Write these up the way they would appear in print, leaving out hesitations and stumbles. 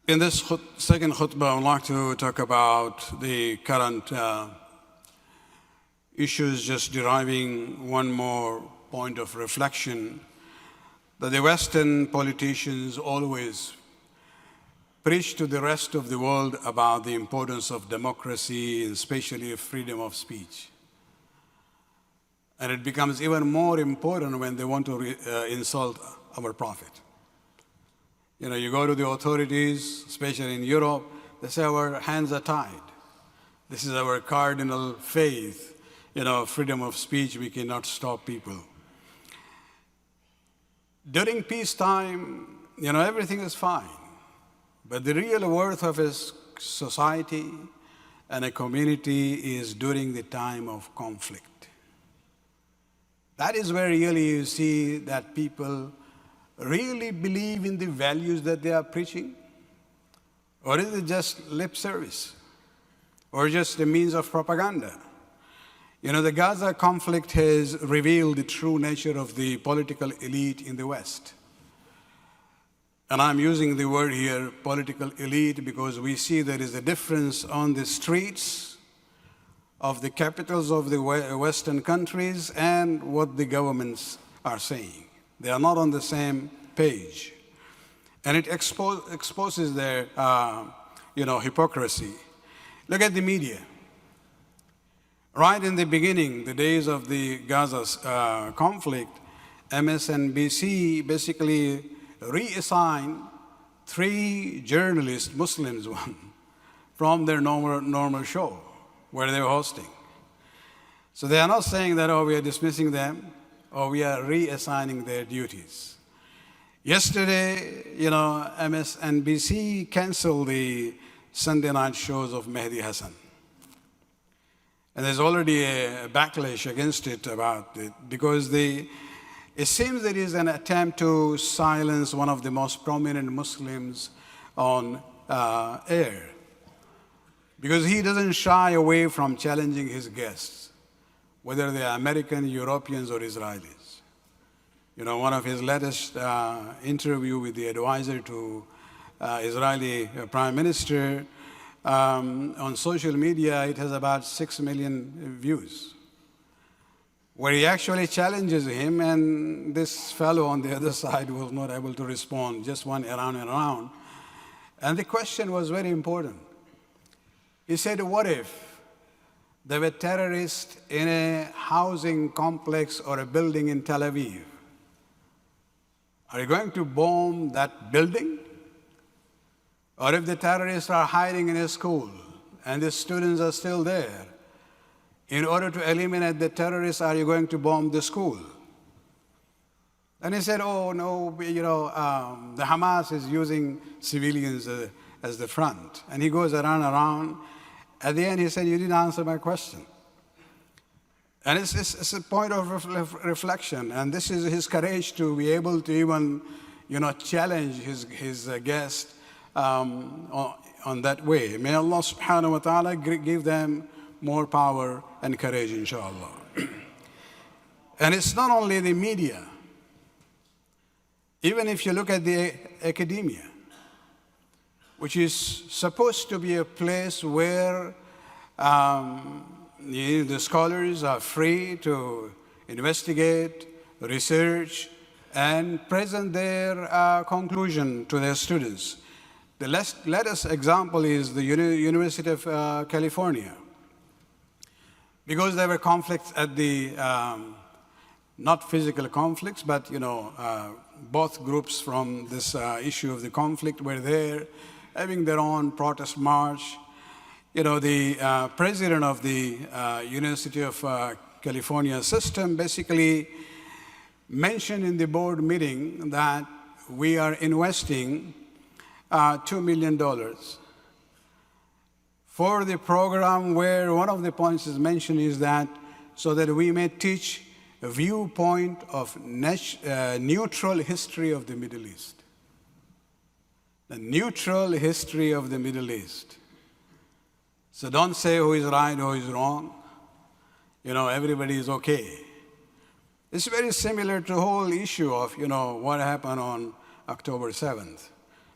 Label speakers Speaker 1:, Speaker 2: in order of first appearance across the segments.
Speaker 1: In this second khutbah, I would like to talk about the current issues, just deriving one more point of reflection that the Western politicians always preach to the rest of the world about the importance of democracy, and especially freedom of speech. And it becomes even more important when they want to insult our Prophet. You know, you go to the authorities, especially in Europe, they say our hands are tied. This is our cardinal faith, freedom of speech, we cannot stop people. During peacetime, everything is fine. But the real worth of a society and a community is during the time of conflict. That is where really you see that people really believe in the values that they are preaching? Or is it just lip service? Or just a means of propaganda? The Gaza conflict has revealed the true nature of the political elite in the West. And I'm using the word here, political elite, because we see there is a difference on the streets of the capitals of the Western countries and what the governments are saying. They are not on the same page. And it exposes their, hypocrisy. Look at the media. Right in the beginning, the days of the Gaza conflict, MSNBC basically reassigned 3 journalists, Muslims one, from their normal show where they were hosting. So they are not saying that, we are dismissing them, or we are reassigning their duties. Yesterday, MSNBC canceled the Sunday night shows of Mehdi Hassan. And there's already a backlash against it about it, because it seems there is an attempt to silence one of the most prominent Muslims on air, because he doesn't shy away from challenging his guests, whether they are American, Europeans, or Israelis. One of his latest interview with the advisor to Israeli Prime Minister, on social media, it has about 6 million views, where he actually challenges him, and this fellow on the other side was not able to respond, just went around and around. And the question was very important. He said, what if there were terrorists in a housing complex or a building in Tel Aviv? Are you going to bomb that building? Or if the terrorists are hiding in a school and the students are still there, in order to eliminate the terrorists, are you going to bomb the school? And he said, oh, no, the Hamas is using civilians as the front. And he goes around. At the end, he said, you didn't answer my question. And it's a point of reflection. And this is his courage to be able to even, challenge his guest on that way. May Allah subhanahu wa ta'ala give them more power and courage, inshallah. And it's not only the media. Even if you look at the academia, which is supposed to be a place where the scholars are free to investigate, research, and present their conclusion to their students. The latest example is the University of California. Because there were conflicts at the, not physical conflicts, but both groups from this issue of the conflict were there, having their own protest march. The president of the University of California system basically mentioned in the board meeting that we are investing $2 million for the program, where one of the points is mentioned is that so that we may teach a viewpoint of neutral history of the Middle East. The neutral history of the Middle East. So don't say who is right, who is wrong. Everybody is okay. It's very similar to the whole issue of, what happened on October 7th.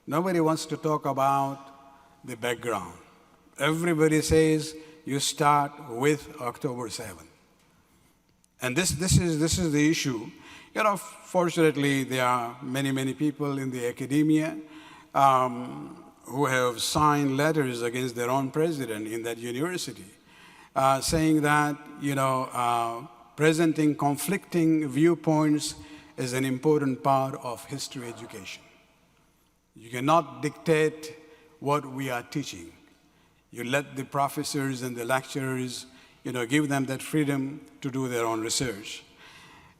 Speaker 1: Nobody wants to talk about the background. Everybody says you start with October 7th. And this is the issue. You know, fortunately, there are many people in the academia who have signed letters against their own president in that university, saying that, you know, presenting conflicting viewpoints is an important part of history education. You cannot dictate what we are teaching. You let the professors and the lecturers, you know, give them that freedom to do their own research.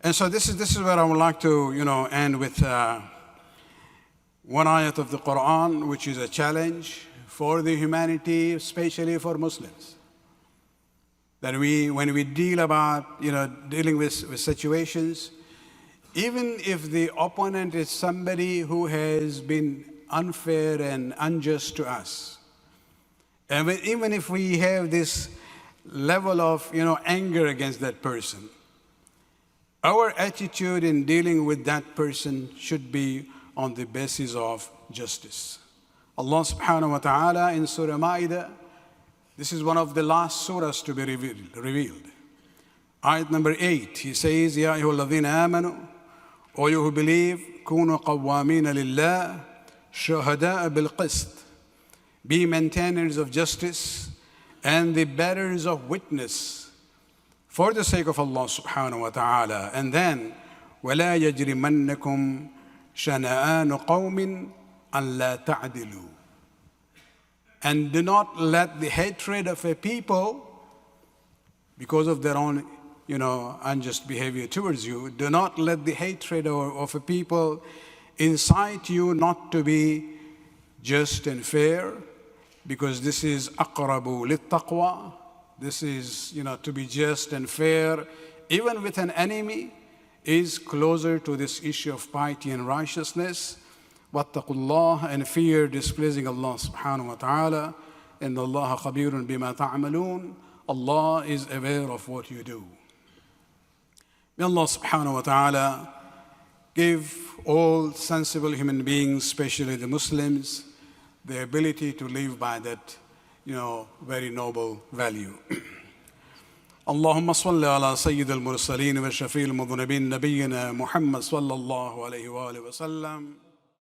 Speaker 1: And so this is where I would like to, you know, end with one ayat of the Quran, which is a challenge for the humanity, especially for Muslims. That when we deal about, you know, dealing with situations, even if the opponent is somebody who has been unfair and unjust to us, and even if we have this level of, you know, anger against that person, our attitude in dealing with that person should be on the basis of justice. Allah subhanahu wa ta'ala in Surah Ma'idah, this is one of the last surahs to be revealed. Ayat number 8, he says, Ya ayyuhalladhina amanu, O you who believe, kunu qawwamina lillah, shuhada'a bil qist. Be maintainers of justice and the bearers of witness for the sake of Allah subhanahu wa ta'ala. And then, وَلَا يَجْرِمَنَّكُمْ شَنَآنُ قَوْمٍ أَن لَا تَعْدِلُوا. And do not let the hatred of a people, because of their own, you know, unjust behavior towards you, do not let the hatred of a people incite you not to be just and fair, because this is aqrabu lit-taqwa. This is, you know, to be just and fair, even with an enemy, is closer to this issue of piety and righteousness. Wattaqullah, and fear displeasing Allah subhanahu wa ta'ala. Inna Allah khabirun bima ta'amalun. Allah is aware of what you do. May Allah subhanahu wa ta'ala give all sensible human beings, especially the Muslims, the ability to live by that, you know, very noble value. اللهم صل على سيد المرسلين وشفيع المذنبين نبينا محمد صلى الله عليه وآله وسلم.